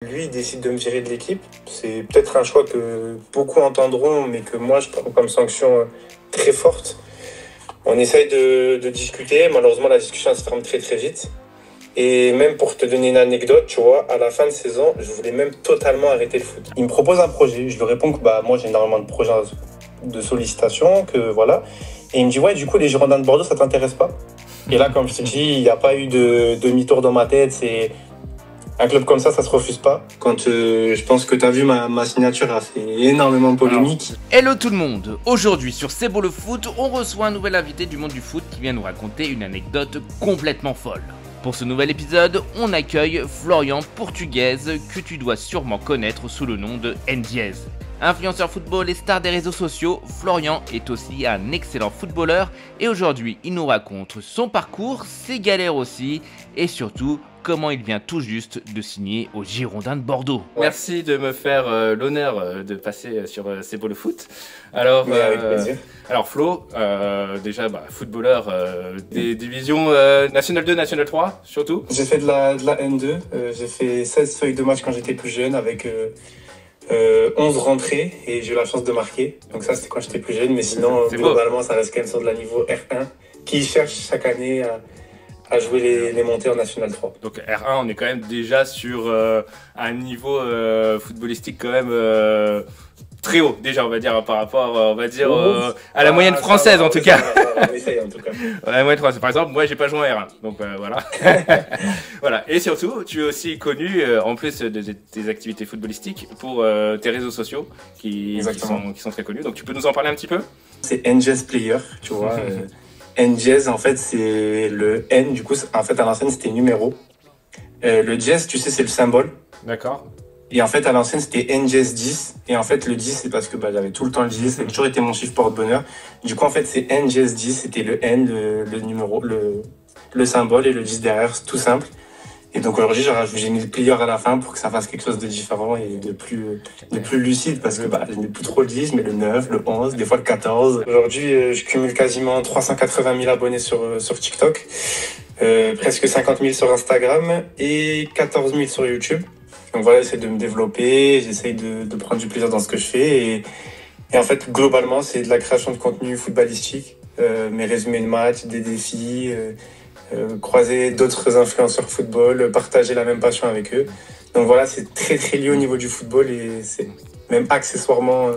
Lui, il décide de me virer de l'équipe. C'est peut-être un choix que beaucoup entendront, mais que moi, je prends comme sanction très forte. On essaye de discuter. Malheureusement, la discussion se ferme très très vite. Et même pour te donner une anecdote, tu vois, à la fin de saison, je voulais même totalement arrêter le foot. Il me propose un projet. Je lui réponds que moi, j'ai énormément de projets de sollicitation, que voilà. Et il me dit, ouais, du coup, les Girondins de Bordeaux, ça t'intéresse pas? Et là, comme je te dis, il n'y a pas eu de demi-tour dans ma tête. C'est un club comme ça se refuse pas. Quand je pense que tu as vu ma signature a fait énormément de polémique. Hello tout le monde. Aujourd'hui sur C'est beau le foot, on reçoit un nouvel invité du monde du foot qui vient nous raconter une anecdote complètement folle. Pour ce nouvel épisode, on accueille Florian Portuguese, que tu dois sûrement connaître sous le nom de Ndiez. Influenceur football et star des réseaux sociaux, Florian est aussi un excellent footballeur et aujourd'hui il nous raconte son parcours, ses galères aussi et surtout comment il vient tout juste de signer aux Girondins de Bordeaux. Ouais. Merci de me faire l'honneur de passer sur C'est beau le foot. Alors, avec plaisir. Alors Flo, déjà footballeur des divisions National 2, National 3 surtout. J'ai fait de la N2, j'ai fait 16 feuilles de match quand j'étais plus jeune avec 11 rentrées et j'ai eu la chance de marquer. Donc ça c'était quand j'étais plus jeune, mais sinon globalement ça reste quand même sur de la niveau R1 qui cherche chaque année à jouer les montées en National 3. Donc R1 on est quand même déjà sur un niveau footballistique quand même très haut déjà on va dire par rapport à la moyenne française en tout cas. On essaye en tout cas. La moyenne française. Par exemple moi j'ai pas joué en R1 donc voilà. Voilà. Et surtout tu es aussi connu en plus de tes activités footballistiques pour tes réseaux sociaux qui sont très connus. Donc tu peux nous en parler un petit peu? C'est Ndiez Player, tu vois. Ndiez en fait c'est le N, du coup en fait à l'ancienne c'était numéro. Le dièse tu sais c'est le symbole. D'accord. Et en fait, à l'ancienne, c'était Ndiez 10. Et en fait, le 10, c'est parce que j'avais tout le temps le 10. Ça a toujours été mon chiffre porte-bonheur. Du coup, en fait, c'est Ndiez 10. C'était le N, le numéro, le symbole et le 10 derrière. C'est tout simple. Et donc, aujourd'hui, j'ai mis le player à la fin pour que ça fasse quelque chose de différent et de plus lucide. Parce que je mets plus trop le 10, mais le 9, le 11, des fois le 14. Aujourd'hui, je cumule quasiment 380 000 abonnés sur TikTok. Presque 50 000 sur Instagram et 14 000 sur YouTube. Donc voilà, j'essaie de me développer, j'essaie de prendre du plaisir dans ce que je fais. Et en fait, globalement, c'est de la création de contenu footballistique. Mes résumés de matchs, des défis, croiser d'autres influenceurs football, partager la même passion avec eux. Donc voilà, c'est très très lié au niveau du football et c'est même accessoirement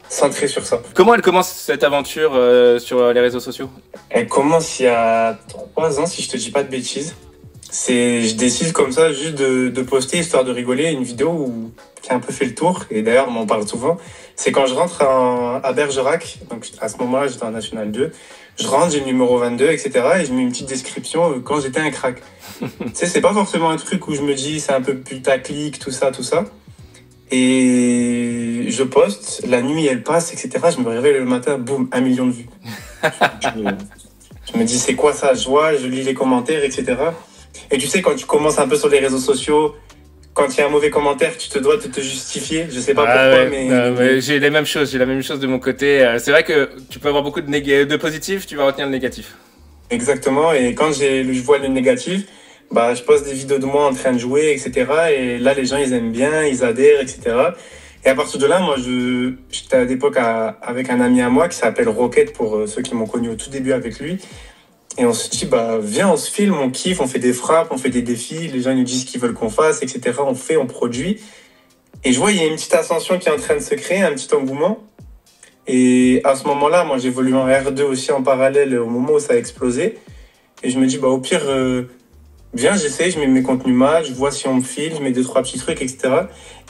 centré sur ça. Comment elle commence cette aventure sur les réseaux sociaux? Elle commence il y a 3 ans, si je te dis pas de bêtises. Je décide comme ça juste de poster, histoire de rigoler, une vidéo qui a un peu fait le tour, et d'ailleurs on m'en parle souvent. C'est quand je rentre à Bergerac, donc à ce moment-là j'étais en National 2, je rentre, j'ai le numéro 22, etc. et je mets une petite description quand j'étais un crack. Tu sais, c'est pas forcément un truc où je me dis c'est un peu putaclic, tout ça. Et je poste, la nuit elle passe, etc. Je me réveille le matin, boum, 1 million de vues. Je me dis c'est quoi ça, je lis les commentaires, etc. Et tu sais, quand tu commences un peu sur les réseaux sociaux, quand il y a un mauvais commentaire, tu te dois de te justifier. Je sais pas pourquoi, mais j'ai la même chose de mon côté. C'est vrai que tu peux avoir beaucoup de positifs, tu vas retenir le négatif. Exactement, et quand je vois le négatif, je poste des vidéos de moi en train de jouer, etc. Et là, les gens, ils aiment bien, ils adhèrent, etc. Et à partir de là, moi, j'étais à l'époque avec un ami à moi qui s'appelle Rocket, pour ceux qui m'ont connu au tout début avec lui. Et on se dit, viens, on se filme, on kiffe, on fait des frappes, on fait des défis, les gens nous disent ce qu'ils veulent qu'on fasse, etc. On produit. Et je vois, il y a une petite ascension qui est en train de se créer, un petit engouement. Et à ce moment-là, moi, j'évolue en R2 aussi en parallèle au moment où ça a explosé. Et je me dis, au pire, viens, j'essaie, je mets mes contenus match, je vois si on me file, je mets 2-3 petits trucs, etc.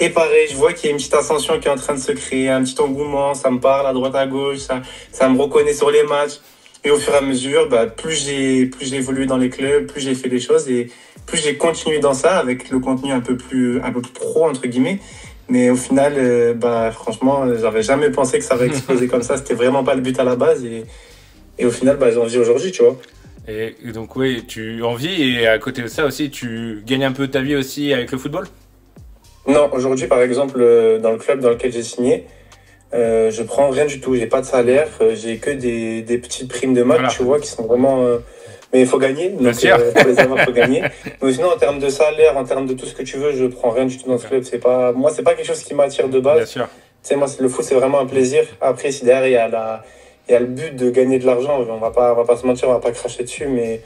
Et pareil, je vois qu'il y a une petite ascension qui est en train de se créer, un petit engouement, ça me parle à droite, à gauche, ça me reconnaît sur les matchs. Et au fur et à mesure, plus j'ai évolué dans les clubs, plus j'ai fait des choses et plus j'ai continué dans ça avec le contenu un peu plus pro entre guillemets. Mais au final, franchement, j'avais jamais pensé que ça allait exploser comme ça. C'était vraiment pas le but à la base et au final, j'en vis aujourd'hui, tu vois. Et donc oui, tu en vis et à côté de ça aussi, tu gagnes un peu ta vie aussi avec le football? Non, aujourd'hui, par exemple, dans le club dans lequel j'ai signé. Je prends rien du tout, j'ai pas de salaire, j'ai que des petites primes de match, voilà. Tu vois, qui sont vraiment mais il faut gagner. Donc, pour les avoir, il faut gagner. Mais sinon, en termes de salaire, en termes de tout ce que tu veux, je prends rien du tout dans ce club. Moi, c'est pas quelque chose qui m'attire de base. Bien sûr. Tu sais, moi, le foot, c'est vraiment un plaisir. Après, si derrière, il y a le but de gagner de l'argent, on va pas se mentir, on va pas cracher dessus, mais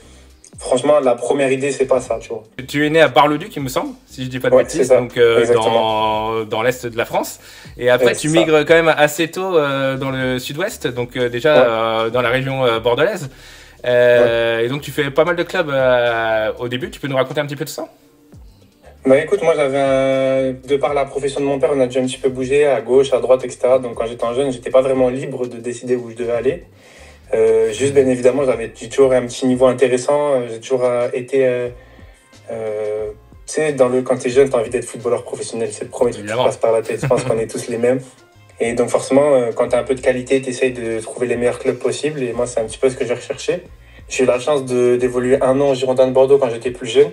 franchement, la première idée, c'est pas ça, tu vois. Tu es né à Bar-le-Duc, il me semble, si je dis pas de bêtises, donc dans l'est de la France. Et après, tu migres quand même assez tôt dans le sud-ouest, donc déjà dans la région bordelaise. Et donc, tu fais pas mal de clubs au début. Tu peux nous raconter un petit peu de ça? Bah écoute, moi de par la profession de mon père, on a déjà un petit peu bougé à gauche, à droite, etc. Donc quand j'étais jeune, j'étais pas vraiment libre de décider où je devais aller. Juste bien évidemment, j'ai toujours un petit niveau intéressant. J'ai toujours été... tu sais, quand t'es jeune, t'as envie d'être footballeur professionnel. C'est le premier truc qui passe par la tête. Je pense qu'on est tous les mêmes. Et donc forcément, quand t'as un peu de qualité, t'essayes de trouver les meilleurs clubs possibles. Et moi, c'est un petit peu ce que j'ai recherché. J'ai eu la chance d'évoluer 1 an au Girondins de Bordeaux quand j'étais plus jeune.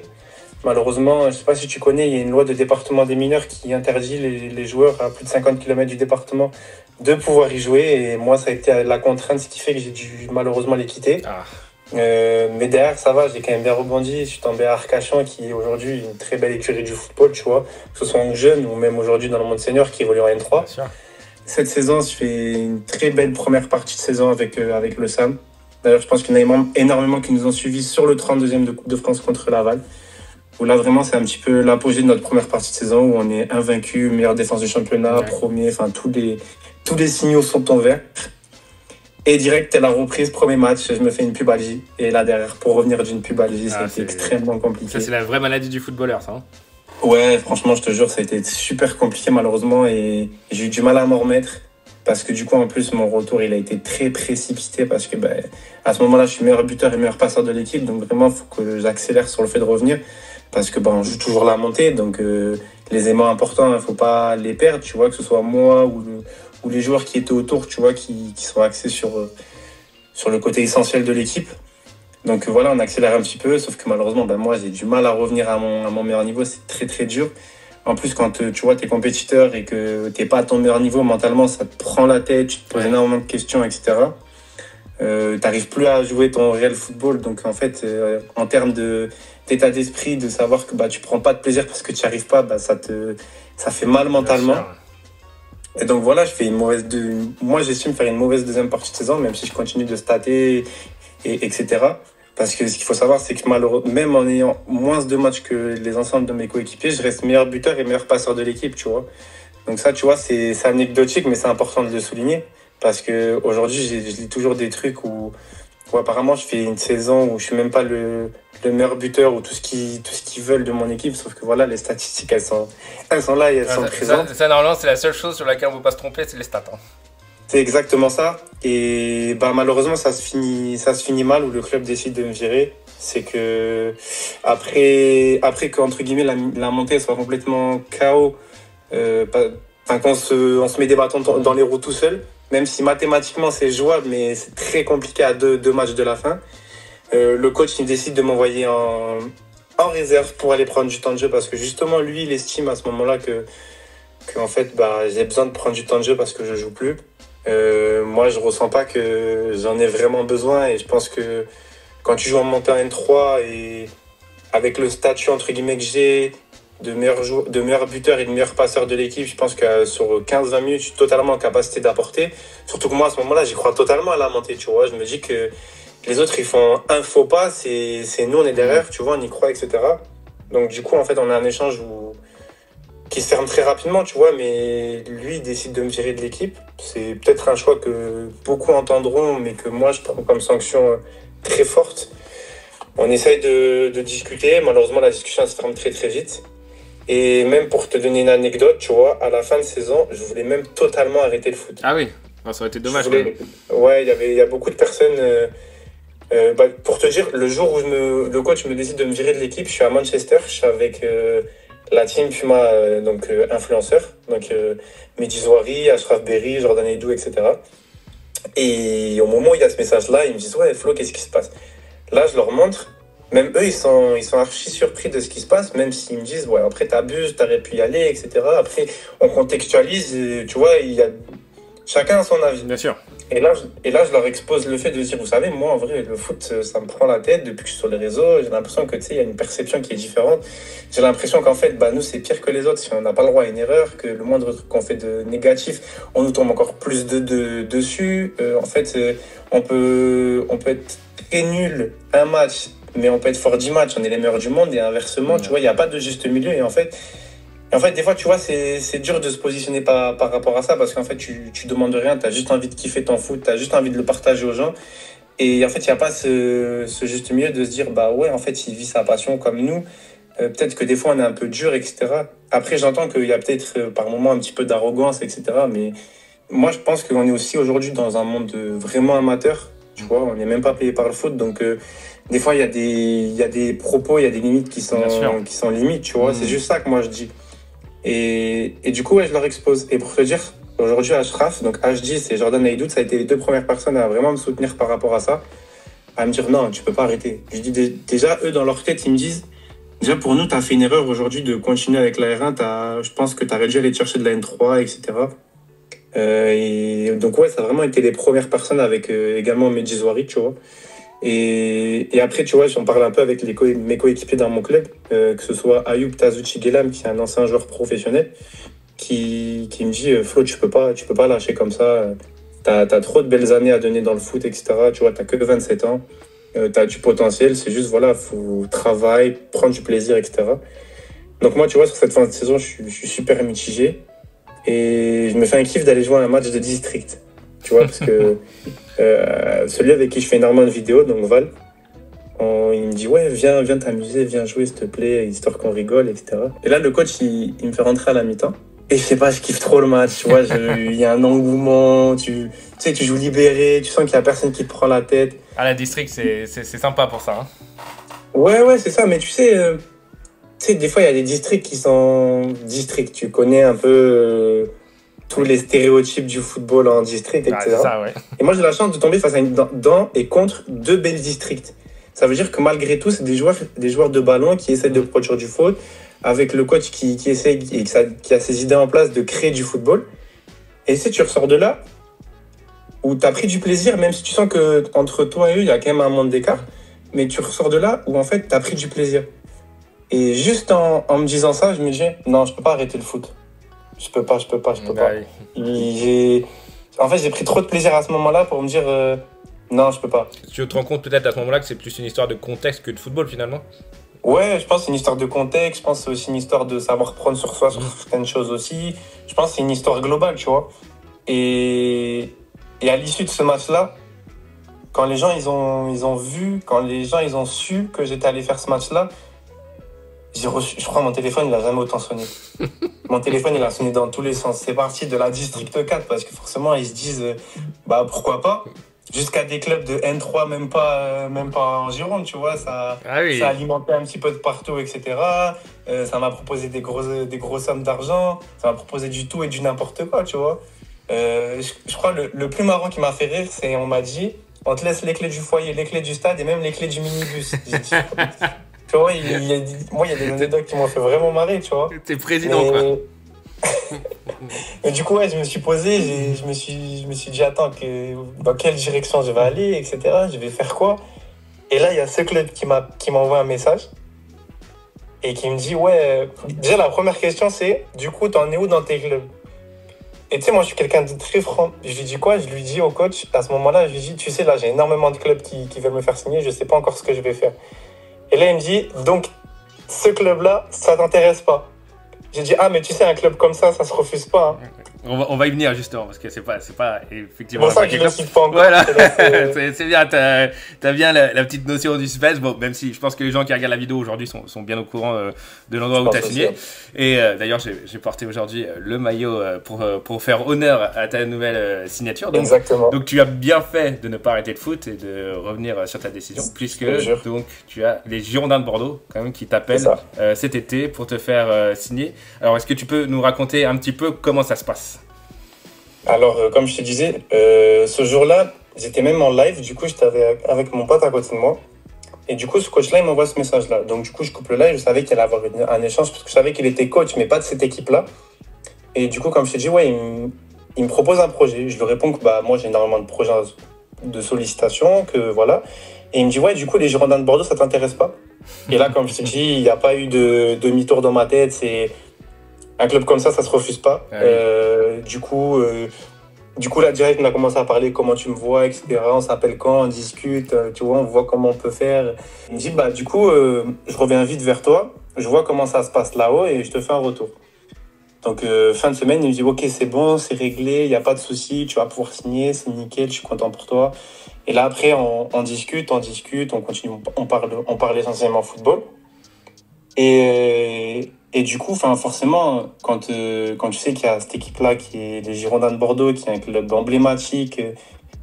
Malheureusement, je ne sais pas si tu connais, il y a une loi de département des mineurs qui interdit les joueurs à plus de 50 km du département de pouvoir y jouer. Et moi, ça a été la contrainte, ce qui fait que j'ai dû malheureusement les quitter. Mais derrière, ça va, j'ai quand même bien rebondi. Je suis tombé à Arcachon, qui est aujourd'hui une très belle écurie du football, tu vois. Que ce soit en jeune ou même aujourd'hui dans le monde senior qui évolue en N3. Cette saison, je fais une très belle première partie de saison avec le SAM. D'ailleurs, je pense qu'il y en a énormément qui nous ont suivis sur le 32e de Coupe de France contre Laval. Où là, vraiment, c'est un petit peu l'apogée de notre première partie de saison où on est invaincu, meilleure défense du championnat, premier, enfin, tous les signaux sont en vert. Et direct, à la reprise, premier match, je me fais une pubalgie. Et là, derrière, pour revenir d'une pubalgie, c'était extrêmement compliqué. Ça, c'est la vraie maladie du footballeur, ça. Ouais, franchement, je te jure, ça a été super compliqué, malheureusement. Et j'ai eu du mal à m'en remettre. Parce que du coup, en plus, mon retour, il a été très précipité. Parce que à ce moment-là, je suis meilleur buteur et meilleur passeur de l'équipe. Donc vraiment, il faut que j'accélère sur le fait de revenir. Parce que on joue toujours la montée, donc les aimants importants, il ne faut pas les perdre, tu vois, que ce soit moi ou les joueurs qui étaient autour, tu vois, qui sont axés sur le côté essentiel de l'équipe. Donc voilà, on accélère un petit peu, sauf que malheureusement, moi, j'ai du mal à revenir à mon meilleur niveau, c'est très très dur. En plus, quand tu vois, t'es compétiteur et que t'es pas à ton meilleur niveau, mentalement, ça te prend la tête, tu te poses énormément de questions, etc. T'arrives plus à jouer ton réel football, donc en fait, en termes d'état d'esprit, de savoir que tu prends pas de plaisir parce que tu n'y arrives pas, ça fait mal mentalement. Et donc voilà, moi j'estime faire une mauvaise deuxième partie de saison, même si je continue de stater, etc. Parce que ce qu'il faut savoir, c'est que même en ayant moins de matchs que les ensembles de mes coéquipiers, je reste meilleur buteur et meilleur passeur de l'équipe, tu vois. Donc ça, tu vois, c'est anecdotique, mais c'est important de le souligner. Parce qu'aujourd'hui, je lis toujours des trucs où apparemment je fais une saison où je suis même pas le meilleur buteur ou tout ce qu'ils veulent de mon équipe, sauf que voilà, les statistiques elles sont là et elles sont présentes. Ça normalement c'est la seule chose sur laquelle on ne peut pas se tromper, c'est les stats. C'est exactement ça. Et malheureusement ça se finit mal où le club décide de me virer. C'est que après que entre guillemets la montée soit complètement KO, qu'on se met des bâtons dans les roues tout seul. Même si mathématiquement c'est jouable, mais c'est très compliqué à deux matchs de la fin. Le coach il décide de m'envoyer en réserve pour aller prendre du temps de jeu parce que justement lui il estime à ce moment-là que en fait j'ai besoin de prendre du temps de jeu parce que je joue plus. Moi je ressens pas que j'en ai vraiment besoin et je pense que quand tu joues en montée en N3 et avec le statut entre guillemets que j'ai de meilleur buteur et de meilleur passeur de l'équipe, je pense que sur 15-20 minutes, je suis totalement en capacité d'apporter. Surtout que moi, à ce moment-là, j'y crois totalement à la montée, tu vois. Je me dis que les autres, ils font un faux pas, c'est nous, on est derrière, tu vois, on y croit, etc. Donc du coup, en fait, on a un échange qui se ferme très rapidement, tu vois, mais lui, il décide de me virer de l'équipe. C'est peut-être un choix que beaucoup entendront, mais que moi, je prends comme sanction très forte. On essaye de discuter. Malheureusement, la discussion se ferme très, très vite. Et même pour te donner une anecdote, tu vois, à la fin de saison, je voulais même totalement arrêter le foot. Ah oui, ça aurait été dommage. Ouais, il y a beaucoup de personnes... pour te dire, le jour où le coach me décide de me virer de l'équipe, je suis à Manchester, je suis avec la team Puma, influenceurs, donc Mehdi Zouari, Ashraf Berry, Jordan Aidou, etc. Et au moment où il y a ce message-là, ils me disent « Ouais, Flo, qu'est-ce qui se passe ?» Là, je leur montre. Même eux, ils sont archi surpris de ce qui se passe, même s'ils me disent, ouais, après t'abuses, t'aurais pu y aller, etc. Après, on contextualise, tu vois, chacun a son avis. Bien sûr. Et là, je leur expose le fait de dire, vous savez, moi, en vrai, le foot, ça me prend la tête depuis que je suis sur les réseaux. J'ai l'impression que, tu sais, il y a une perception qui est différente. J'ai l'impression qu'en fait, nous, c'est pire que les autres. Si on n'a pas le droit à une erreur, que le moindre truc qu'on fait de négatif, on nous tombe encore plus dessus. On peut être très nul un match, mais on peut être fort 10 matchs. On est les meilleurs du monde et inversement, tu vois, il n'y a pas de juste milieu. Et en fait, des fois, tu vois, c'est dur de se positionner par rapport à ça parce qu'en fait, tu demandes rien, tu as juste envie de kiffer ton foot, tu as juste envie de le partager aux gens. Et en fait, il n'y a pas ce juste milieu de se dire, ouais, en fait, il vit sa passion comme nous. Peut-être que des fois, on est un peu dur, etc. Après, j'entends qu'il y a peut-être par moments un petit peu d'arrogance, etc. Mais moi, je pense qu'on est aussi aujourd'hui dans un monde vraiment amateur. Tu vois, on n'est même pas payé par le foot. Donc, des fois, il y a des propos, il y a des limites qui sont limites, tu vois. C'est juste ça que moi, je dis. Et du coup, ouais, je leur expose. Et pour te dire, aujourd'hui, Ashraf, donc H10 et Jordan Aïdoud, ça a été les deux premières personnes à vraiment me soutenir par rapport à ça, à me dire non, tu peux pas arrêter. Je dis déjà, eux, dans leur tête, ils me disent, déjà pour nous, tu as fait une erreur aujourd'hui de continuer avec la R1, je pense que tu aurais dû aller te chercher de la N3, etc. Et donc, ouais, ça a vraiment été les premières personnes avec également Medji Zouari, tu vois. Et après, tu vois, j'en parle un peu avec mes coéquipiers dans mon club, que ce soit Ayoub Tazouchi Gelam, qui est un ancien joueur professionnel, qui me dit Flo, tu peux pas lâcher comme ça, t'as trop de belles années à donner dans le foot, etc. Tu vois, t'as que 27 ans, t'as du potentiel, c'est juste, voilà, faut travailler, prendre du plaisir, etc. Donc moi, tu vois, sur cette fin de saison, je suis super mitigé et je me fais un kiff d'aller jouer à un match de district, tu vois, parce que celui avec qui je fais énormément de vidéos, donc Val, il me dit ouais, viens t'amuser, viens jouer s'il te plaît, histoire qu'on rigole, etc. Et là le coach il me fait rentrer à la mi-temps et je sais pas, je kiffe trop le match, tu vois, il y a un engouement, tu sais, tu joues libéré, tu sens qu'il y a personne qui te prend la tête. À la district c'est sympa pour ça, hein. Ouais, c'est ça, mais tu sais, des fois il y a des districts qui sont districts, tu connais un peu tous les stéréotypes du football en district, etc. C'est ça, ouais. Et moi, j'ai la chance de tomber face à dans et contre deux belles districts. Ça veut dire que malgré tout, c'est des joueurs de ballon qui essaient de produire du foot, avec le coach qui essaie et qui a ses idées en place de créer du football. Et tu ressors de là, où tu as pris du plaisir, même si tu sens qu'entre toi et eux, il y a quand même un monde d'écart, mais tu ressors de là où en fait, tu as pris du plaisir. Et juste en me disant ça, je me dis, non, je peux pas arrêter le foot. Je peux pas. En fait, j'ai pris trop de plaisir à ce moment-là pour me dire non, je peux pas. Tu te rends compte peut-être à ce moment-là que c'est plus une histoire de contexte que de football finalement ? Ouais, je pense que c'est une histoire de contexte, je pense que c'est aussi une histoire de savoir prendre sur soi sur certaines choses aussi. Je pense que c'est une histoire globale, tu vois. Et à l'issue de ce match-là, quand les gens ils ont vu, quand les gens ils ont su que j'étais allé faire ce match-là, je crois mon téléphone, il a jamais autant sonné. Mon téléphone, il a sonné dans tous les sens. C'est parti de la District 4 parce que forcément, ils se disent, pourquoi pas. Jusqu'à des clubs de N3, même pas en Gironde, tu vois. Ça a alimenté un petit peu de partout, etc. Ça m'a proposé des grosses sommes d'argent. Ça m'a proposé du tout et du n'importe quoi, tu vois. Je crois le plus marrant qui m'a fait rire, c'est on m'a dit, on te laisse les clés du foyer, les clés du stade et même les clés du minibus. Tu vois, il y a des anecdotes qui m'ont fait vraiment marrer, tu vois. T'es président, quoi. Et du coup, ouais, je me suis posé, je me suis dit, attends, dans quelle direction je vais aller, etc. Je vais faire quoi? Et là, il y a ce club qui m'envoie un message et qui me dit, ouais, déjà la première question, c'est, du coup, t'en es où dans tes clubs? Et tu sais, moi, je suis quelqu'un de très franc. Je lui dis quoi? Je lui dis au coach, à ce moment-là, je lui dis, tu sais, là, j'ai énormément de clubs qui veulent me faire signer, je sais pas encore ce que je vais faire. Et là, il me dit, donc, ce club-là, ça t'intéresse pas? J'ai dit, mais tu sais, un club comme ça se refuse pas. Hein. On va y venir justement, parce que c'est pas effectivement. C'est pour ça que je ne cite pas encore. Voilà, c'est bien, t'as bien la petite notion du suspense. Bon, même si je pense que les gens qui regardent la vidéo aujourd'hui sont bien au courant de l'endroit où t'as signé. Et d'ailleurs, j'ai porté aujourd'hui le maillot pour faire honneur à ta nouvelle signature. Donc, exactement. Donc tu as bien fait de ne pas arrêter le foot et de revenir sur ta décision, puisque donc tu as les Girondins de Bordeaux quand même qui t'appellent cet été pour te faire signer. Alors, est-ce que tu peux nous raconter un petit peu comment ça se passe? Alors, comme je te disais, ce jour-là, j'étais même en live. Du coup, j'étais avec mon pote à côté de moi. Et du coup, ce coach-là, il m'envoie ce message-là. Donc, du coup, je coupe le live. Je savais qu'il allait avoir un échange parce que je savais qu'il était coach, mais pas de cette équipe-là. Et du coup, comme je te dis, ouais, il me propose un projet. Je lui réponds que moi, j'ai énormément de projets de sollicitations, que voilà. Et il me dit, ouais, du coup, les Girondins de Bordeaux, ça t'intéresse pas? Et là, comme je te dis, il n'y a pas eu de demi-tour dans ma tête. C'est un club comme ça se refuse pas. Ah oui. Du coup, là, direct, on a commencé à parler comment tu me vois, etc. On s'appelle quand, on discute, tu vois, on voit comment on peut faire. Il me dit, du coup, je reviens vite vers toi, je vois comment ça se passe là-haut et je te fais un retour. Donc, fin de semaine, il me dit, ok, c'est bon, c'est réglé, il n'y a pas de souci, tu vas pouvoir signer, c'est nickel, je suis content pour toi. Et là, après, on discute, on continue, on parle essentiellement football. Et du coup, forcément, quand tu sais qu'il y a cette équipe-là, qui est les Girondins de Bordeaux, qui est un club emblématique,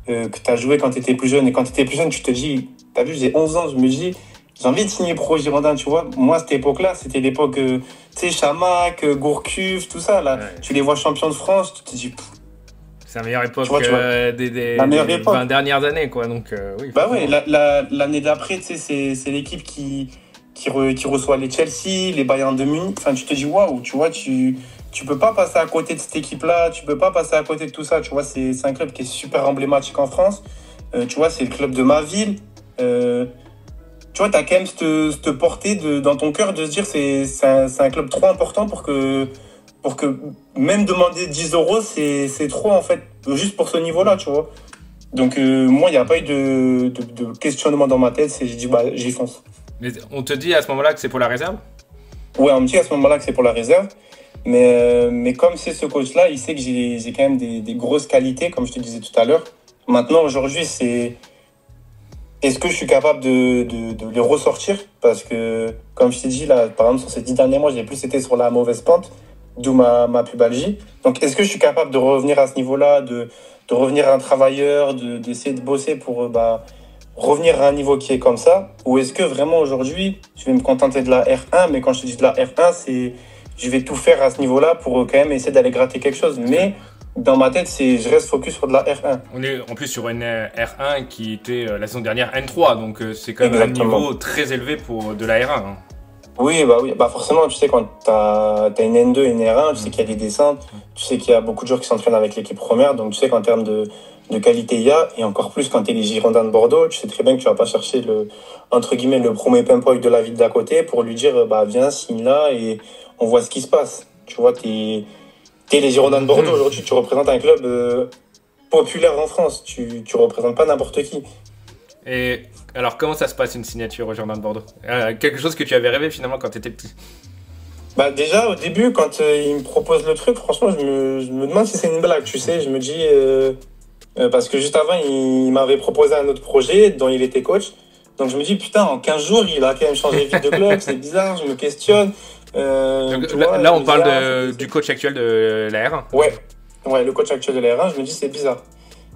que tu as joué quand tu étais plus jeune, et quand tu étais plus jeune, tu te dis, tu as vu, j'ai 11 ans, je me dis, j'ai envie de signer pro Girondin, tu vois. Moi, à cette époque-là, c'était l'époque, tu sais, Chamac, Gourcuff, tout ça, là. Ouais. Tu les vois champions de France, tu te dis... C'est la meilleure époque des 20 dernières années, quoi. Donc, oui. Ouais, l'année d'après, tu sais, c'est l'équipe qui reçoit les Chelsea, les Bayern de Munich. Enfin, tu te dis, waouh, tu vois, tu peux pas passer à côté de cette équipe-là, tu peux pas passer à côté de tout ça. Tu vois, c'est un club qui est super emblématique en France. Tu vois, c'est le club de ma ville. Tu vois, t'as quand même cette portée dans ton cœur de se dire c'est un club trop important pour que même demander 10 €, c'est trop, en fait, juste pour ce niveau-là, tu vois. Donc, moi, il n'y a pas eu de questionnement dans ma tête. J'ai dit, j'y fonce. Mais on te dit à ce moment-là que c'est pour la réserve ? Ouais, on me dit à ce moment-là que c'est pour la réserve. Mais comme c'est ce coach-là, il sait que j'ai quand même des grosses qualités, comme je te disais tout à l'heure. Maintenant, aujourd'hui, c'est... Est-ce que je suis capable de les ressortir ? Parce que, comme je t'ai dit, là, par exemple, sur ces 10 derniers mois, j'ai plus été sur la mauvaise pente, d'où ma pubalgie. Donc, est-ce que je suis capable de revenir à ce niveau-là, de revenir à un travailleur, d'essayer de bosser pour revenir à un niveau qui est comme ça ? Ou est-ce que vraiment aujourd'hui, je vais me contenter de la R1, mais quand je te dis de la R1, c'est je vais tout faire à ce niveau-là pour quand même essayer d'aller gratter quelque chose. Mais dans ma tête, je reste focus sur de la R1. On est en plus sur une R1 qui était la saison dernière N3, donc c'est quand même Exactement. Un niveau très élevé pour de la R1. Hein. Oui, forcément, tu sais, quand tu as une N2 et une R1, tu sais qu'il y a des descentes, tu sais qu'il y a beaucoup de joueurs qui s'entraînent avec l'équipe première, donc tu sais qu'en termes de qualité il y a, et encore plus quand tu es les Girondins de Bordeaux, tu sais très bien que tu vas pas chercher entre guillemets le premier pimpoil de la ville d'à côté pour lui dire viens, signe là et on voit ce qui se passe. Tu vois, t'es les Girondins de Bordeaux aujourd'hui, tu représentes un club populaire en France, tu représentes pas n'importe qui. Et alors, comment ça se passe une signature aux Girondins de Bordeaux ? Quelque chose que tu avais rêvé finalement quand tu étais petit ? Déjà, au début, quand il me propose le truc, franchement, je me demande si c'est une blague, tu sais. Je me dis... parce que juste avant, il m'avait proposé un autre projet dont il était coach. Donc je me dis, putain, en 15 jours, il a quand même changé vite de club, c'est bizarre, je me questionne. Donc, là, on parle du coach actuel de la R1. Ouais, le coach actuel de la R1, je me dis, c'est bizarre.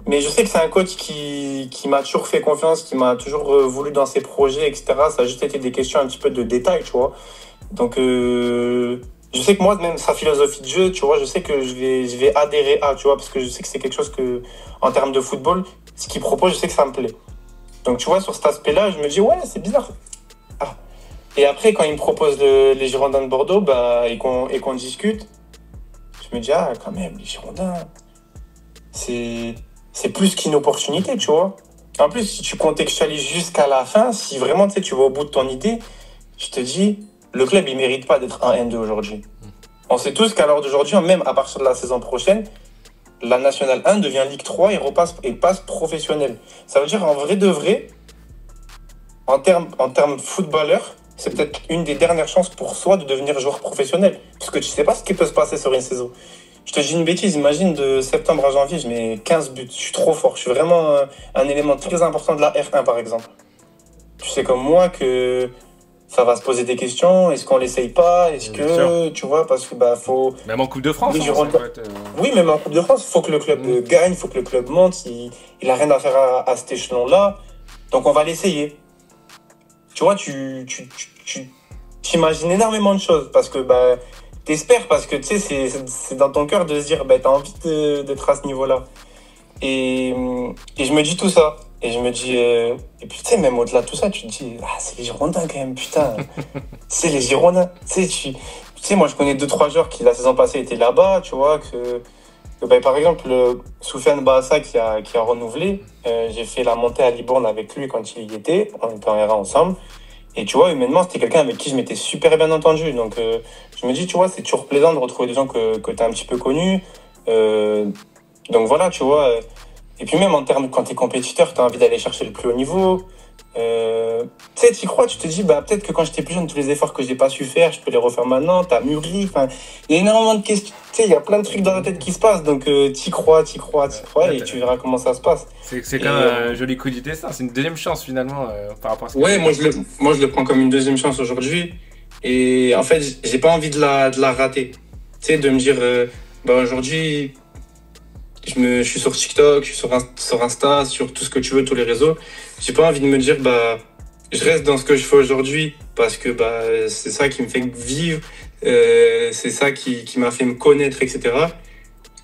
Mais je sais que c'est un coach qui m'a toujours fait confiance, qui m'a toujours voulu dans ses projets, etc. Ça a juste été des questions un petit peu de détails, tu vois. Donc, je sais que moi, même sa philosophie de jeu, tu vois, je sais que je vais adhérer à, tu vois, parce que je sais que c'est quelque chose que, en termes de football, ce qu'il propose, je sais que ça me plaît. Donc, tu vois, sur cet aspect-là, je me dis, ouais, c'est bizarre. Et après, quand il me propose les Girondins de Bordeaux, et qu'on discute, je me dis, quand même, les Girondins, c'est plus qu'une opportunité, tu vois. En plus, si tu contextualises jusqu'à la fin, si vraiment tu vas au bout de ton idée, je te dis, le club, il ne mérite pas d'être en N2 aujourd'hui. On sait tous qu'à l'heure d'aujourd'hui, même à partir de la saison prochaine, la Nationale 1 devient Ligue 3 et passe professionnelle. Ça veut dire, en vrai de vrai, en termes footballeur, c'est peut-être une des dernières chances pour soi de devenir joueur professionnel. Parce que tu ne sais pas ce qui peut se passer sur une saison. Je te dis une bêtise, imagine de septembre à janvier, je mets 15 buts. Je suis trop fort. Je suis vraiment un élément très important de la R1, par exemple. Tu sais comme moi que ça va se poser des questions. Est-ce qu'on l'essaye pas ? Est-ce que, tu vois, parce que faut... Même en Coupe de France, Oui, même en Coupe de France, il faut que le club gagne, il faut que le club monte. Il a rien à faire à cet échelon-là. Donc on va l'essayer. Tu vois, tu t'imagines énormément de choses parce que t'espères, parce que tu sais, c'est dans ton cœur de se dire t'as envie d'être à ce niveau-là. Et je me dis tout ça. Et je me dis, et puis tu sais, même au-delà de tout ça, tu te dis, c'est les Girondins quand même, putain. C'est les Girondins. Tu sais, moi je connais 2-3 joueurs qui la saison passée étaient là-bas, tu vois, Ben, par exemple, Soufiane Bahassa qui a renouvelé, j'ai fait la montée à Libourne avec lui quand il y était, on était en R1 ensemble. Et tu vois, humainement, c'était quelqu'un avec qui je m'étais super bien entendu. Donc, je me dis, tu vois, c'est toujours plaisant de retrouver des gens que tu as un petit peu connus. Donc voilà, tu vois. Et puis même en termes, quand tu es compétiteur, tu as envie d'aller chercher le plus haut niveau. Tu sais, tu y crois, tu te dis, bah, peut-être que quand j'étais plus jeune, tous les efforts que j'ai pas su faire, je peux les refaire maintenant, t'as mûri. Enfin, il y a énormément de questions. Tu sais, il y a plein de trucs dans la tête qui se passent. Donc, t'y crois, et tu verras comment ça se passe. C'est quand même un joli coup du destin. C'est une deuxième chance finalement par rapport à ce que ouais, moi je le prends comme une deuxième chance aujourd'hui. Et en fait, j'ai pas envie de la rater. Tu sais, de me dire, bah, aujourd'hui, je suis sur TikTok, je suis sur Insta, sur tout ce que tu veux, tous les réseaux. J'ai pas envie de me dire, bah, je reste dans ce que je fais aujourd'hui parce que bah, c'est ça qui me fait vivre, c'est ça qui m'a fait me connaître, etc.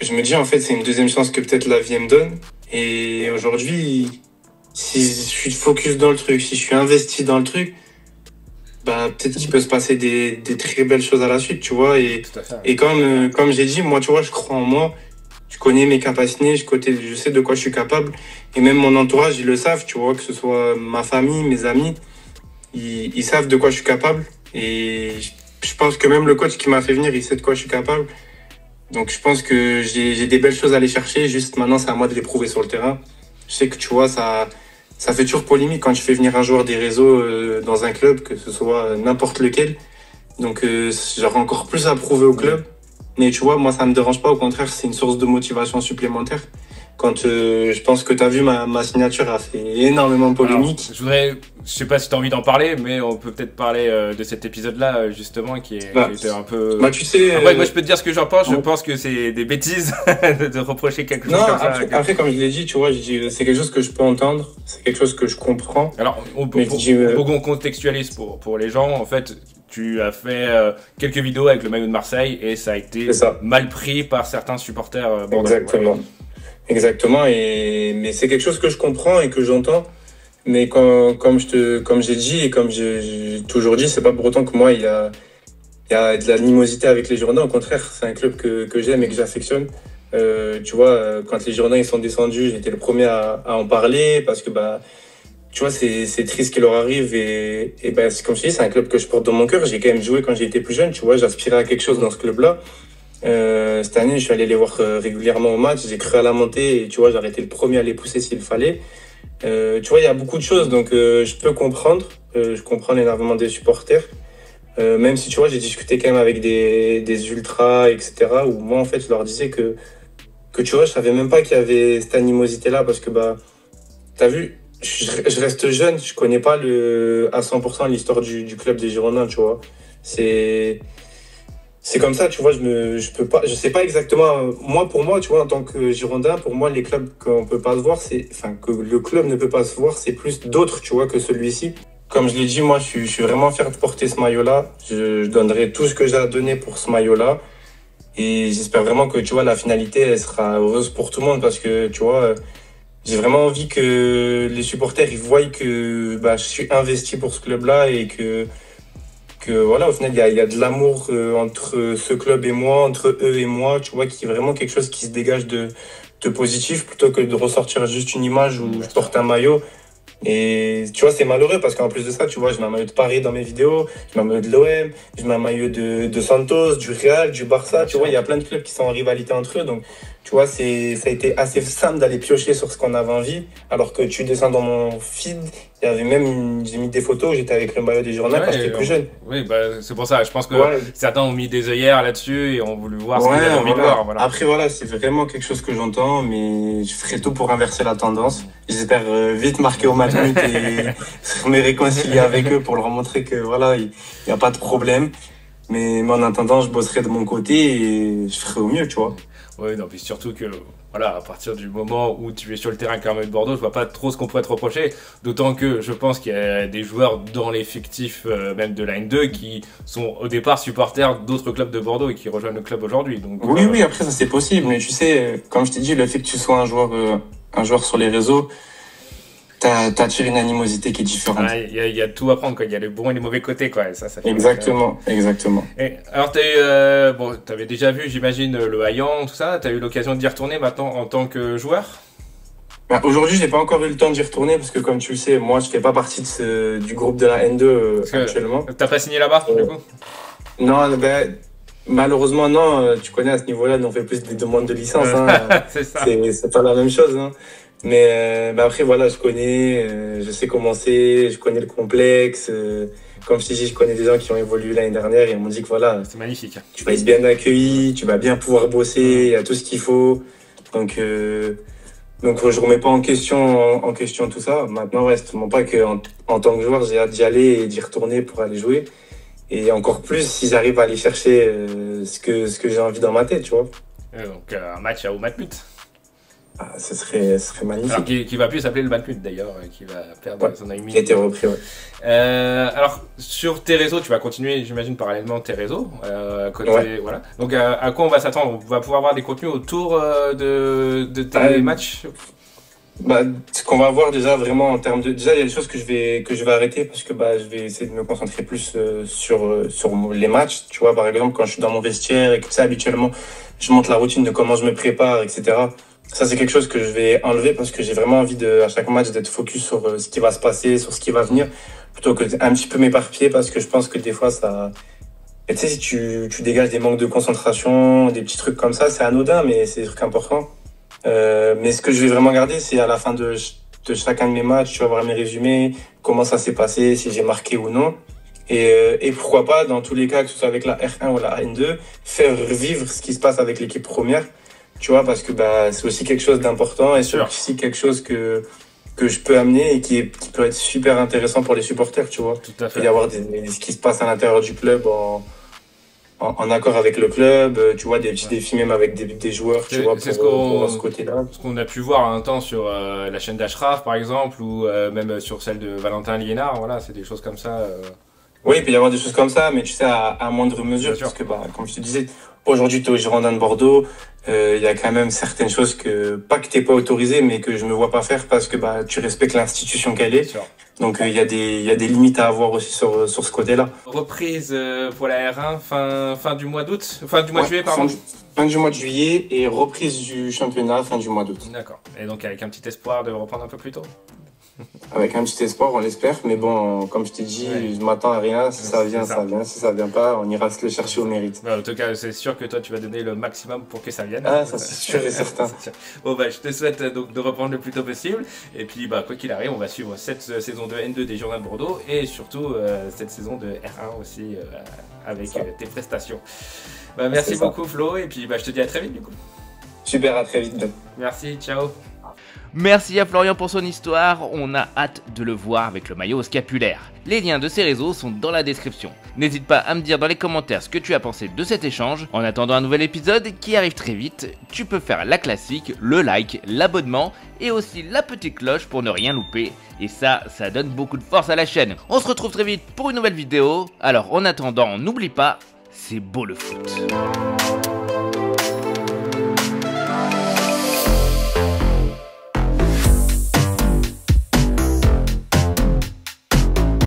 Je me dis, en fait, c'est une deuxième chance que peut-être la vie me donne. Et aujourd'hui, si je suis focus dans le truc, si je suis investi dans le truc, bah, peut-être qu'il peut se passer des très belles choses à la suite, tu vois. Et comme j'ai dit, moi, tu vois, je crois en moi. Je connais mes capacités, je sais de quoi je suis capable. Et même mon entourage, ils le savent, tu vois, que ce soit ma famille, mes amis, ils savent de quoi je suis capable. Et je pense que même le coach qui m'a fait venir, il sait de quoi je suis capable. Donc je pense que j'ai des belles choses à aller chercher. Juste maintenant, c'est à moi de les prouver sur le terrain. Je sais que, tu vois, ça fait toujours polémique quand tu fais venir un joueur des réseaux dans un club, que ce soit n'importe lequel. Donc j'aurai encore plus à prouver au club. Mais tu vois, moi, ça me dérange pas. Au contraire, c'est une source de motivation supplémentaire. Quand je pense que tu as vu, ma signature a fait énormément polémique. Alors, je sais pas si tu as envie d'en parler, mais on peut peut-être parler de cet épisode-là, justement, qui était un peu... Bah, tu sais... Après, moi, je peux te dire ce que j'en pense. Je pense que c'est des bêtises de reprocher quelque chose comme ça. Après, comme je l'ai dit, tu vois, c'est quelque chose que je peux entendre. C'est quelque chose que je comprends. Alors, pour qu'on contextualise pour les gens, en fait... Tu as fait quelques vidéos avec le maillot de Marseille et ça a été mal pris par certains supporters bordelais. Exactement. Mais c'est quelque chose que je comprends et que j'entends. Mais comme j'ai dit et comme j'ai toujours dit, c'est pas pour autant que moi, il y a de l'animosité avec les Girondins. Au contraire, c'est un club que j'aime et que j'affectionne. Tu vois, quand les Girondins ils sont descendus, j'étais le premier à en parler parce que bah, tu vois, c'est triste qu'il leur arrive et ben, comme je dis, c'est un club que je porte dans mon cœur. J'ai quand même joué quand j'étais plus jeune, tu vois, j'aspirais à quelque chose dans ce club-là. Cette année, je suis allé les voir régulièrement au match, j'ai cru à la montée et tu vois, j'aurais été le premier à les pousser s'il fallait. Tu vois, il y a beaucoup de choses, donc je peux comprendre. Je comprends l'énervement des supporters. Même si, tu vois, j'ai discuté quand même avec des ultras, etc. Où moi, en fait, je leur disais que tu vois, je savais même pas qu'il y avait cette animosité-là parce que, bah, t'as vu, je reste jeune, je connais pas à 100% l'histoire du club des Girondins, tu vois. C'est comme ça, tu vois, je sais pas exactement. Pour moi, tu vois, en tant que Girondin, pour moi, les clubs qu'on peut pas se voir, que le club ne peut pas se voir, c'est plus d'autres, tu vois, que celui-ci. Comme je l'ai dit, moi, je suis vraiment fier de porter ce maillot-là. Je donnerai tout ce que j'ai à donner pour ce maillot-là. Et j'espère vraiment que, tu vois, la finalité, elle sera heureuse pour tout le monde parce que, tu vois, j'ai vraiment envie que les supporters ils voient que bah, je suis investi pour ce club-là et que voilà, au final, il y a de l'amour entre ce club et moi, entre eux et moi, tu vois, qui est vraiment quelque chose qui se dégage de positif plutôt que de ressortir juste une image où je porte un maillot. Et tu vois, c'est malheureux parce qu'en plus de ça, tu vois, je mets un maillot de Paris dans mes vidéos, je mets un maillot de l'OM, je mets un maillot de Santos, du Real, du Barça, tu vois, il y a plein de clubs qui sont en rivalité entre eux. Donc, tu vois, ça a été assez simple d'aller piocher sur ce qu'on avait envie. Alors que tu descends dans mon feed, il y avait même, j'ai mis des photos où j'étais avec le maillot des Girondins quand j'étais plus jeune. Oui, bah, c'est pour ça. Je pense que certains ont mis des œillères là-dessus et ont voulu voir ce qu'ils avaient envie de voir. Voilà. Après, voilà, c'est vraiment quelque chose que j'entends, mais je ferai tout pour inverser la tendance. J'espère vite marquer au match et me réconcilier avec eux pour leur montrer que voilà, il n'y a pas de problème. Mais en attendant, je bosserai de mon côté et je ferai au mieux, tu vois. Oui, non, puis surtout que, voilà, à partir du moment où tu es sur le terrain avec un maillot de Bordeaux, je vois pas trop ce qu'on pourrait te reprocher. D'autant que je pense qu'il y a des joueurs dans l'effectif, même de la N2, qui sont au départ supporters d'autres clubs de Bordeaux et qui rejoignent le club aujourd'hui. Donc, oui, après ça c'est possible. Mais tu sais, comme je t'ai dit, le fait que tu sois un joueur sur les réseaux, t'attires une animosité qui est différente. Il y a tout à prendre, quoi. Il y a les bons et les mauvais côtés, quoi. Et ça fait exactement. Et alors, t'avais déjà vu, j'imagine, le Hayan, tout ça. T'as eu l'occasion d'y retourner maintenant en tant que joueur? Bah, aujourd'hui, j'ai pas encore eu le temps d'y retourner parce que, comme tu le sais, moi, je fais pas partie du groupe de la N2 actuellement. T'as pas signé là-bas, du coup? Non, ben, malheureusement, non. Tu connais, à ce niveau-là, nous on fait plus des demandes de licence. Hein. C'est ça. C'est pas la même chose. Hein. Mais après, voilà, je connais, je sais comment c'est, je connais le complexe. Comme je t'ai dit, je connais des gens qui ont évolué l'année dernière et ils m'ont dit que voilà, c'est magnifique. Tu vas être bien accueilli, tu vas bien pouvoir bosser, il y a tout ce qu'il faut. Donc je remets pas en question tout ça. Maintenant, reste pas en tant que joueur, j'ai hâte d'y aller et d'y retourner pour aller jouer. Et encore plus si j'arrive à aller chercher ce que j'ai envie dans ma tête, tu vois. Donc un match au Matmut. Ah, ce serait magnifique. Alors, qui va plus s'appeler le Matmut d'ailleurs, qui va perdre son immunité. Qui a été repris, ouais. Alors, sur tes réseaux, tu vas continuer, j'imagine, parallèlement tes réseaux. Voilà. Donc, à quoi on va s'attendre? On va pouvoir avoir des contenus autour de tes matchs? Ce qu'on va voir déjà vraiment en termes de... Déjà, il y a des choses que je vais arrêter parce que je vais essayer de me concentrer plus sur les matchs. Tu vois, par exemple, quand je suis dans mon vestiaire et que ça, habituellement, je monte la routine de comment je me prépare, etc. Ça, c'est quelque chose que je vais enlever parce que j'ai vraiment envie à chaque match d'être focus sur ce qui va se passer, sur ce qui va venir, plutôt que un petit peu m'éparpiller parce que je pense que des fois, ça... Et tu sais, si tu dégages des manques de concentration, des petits trucs comme ça, c'est anodin, mais c'est des trucs importants. Mais ce que je vais vraiment garder, c'est à la fin de chacun de mes matchs, tu vas voir mes résumés, comment ça s'est passé, si j'ai marqué ou non. Et pourquoi pas, dans tous les cas, que ce soit avec la R1 ou la N2, faire revivre ce qui se passe avec l'équipe première. Tu vois, parce que c'est aussi quelque chose d'important et c'est aussi quelque chose que je peux amener et qui peut être super intéressant pour les supporters, tu vois. Tout à fait. Il y avoir ce qui se passe à l'intérieur du club en accord avec le club, tu vois, des petits défis même avec des joueurs, tu vois, pour ce côté-là. Ce qu'on a pu voir un temps sur la chaîne d'Ashraf, par exemple, ou même sur celle de Valentin Liénard, voilà, c'est des choses comme ça. Oui, il peut y avoir des choses comme ça, mais tu sais, à moindre mesure, parce que, comme je te disais, aujourd'hui, tu es au Girondin de Bordeaux, il y a quand même certaines choses pas que t'es pas autorisé, mais que je me vois pas faire parce que tu respectes l'institution qu'elle est. Donc il y a des limites à avoir aussi sur ce côté-là. Reprise pour la R1 fin du mois d'août, fin du mois de juillet, pardon. Fin du mois de juillet et reprise du championnat fin du mois d'août. D'accord. Et donc avec un petit espoir de reprendre un peu plus tôt. Avec un petit espoir, on l'espère, mais bon, comme je t'ai dit, je m'attends à rien. Si ça vient, ça vient. Si ça vient pas, on ira se le chercher au mérite. En tout cas, c'est sûr que toi, tu vas donner le maximum pour que ça vienne. Ah, ça c'est sûr et certain. Bon, je te souhaite donc de reprendre le plus tôt possible. Et puis, quoi qu'il arrive, on va suivre cette saison de N2 des Girondins de Bordeaux et surtout cette saison de R1 aussi avec tes prestations. Merci beaucoup, Flo. Et puis, je te dis à très vite, du coup. Super, à très vite. Ben. Merci, ciao. Merci à Florian pour son histoire, on a hâte de le voir avec le maillot scapulaire. Les liens de ses réseaux sont dans la description. N'hésite pas à me dire dans les commentaires ce que tu as pensé de cet échange. En attendant un nouvel épisode qui arrive très vite, tu peux faire la classique, le like, l'abonnement et aussi la petite cloche pour ne rien louper. Et ça donne beaucoup de force à la chaîne. On se retrouve très vite pour une nouvelle vidéo. Alors en attendant, n'oublie pas, c'est beau le foot.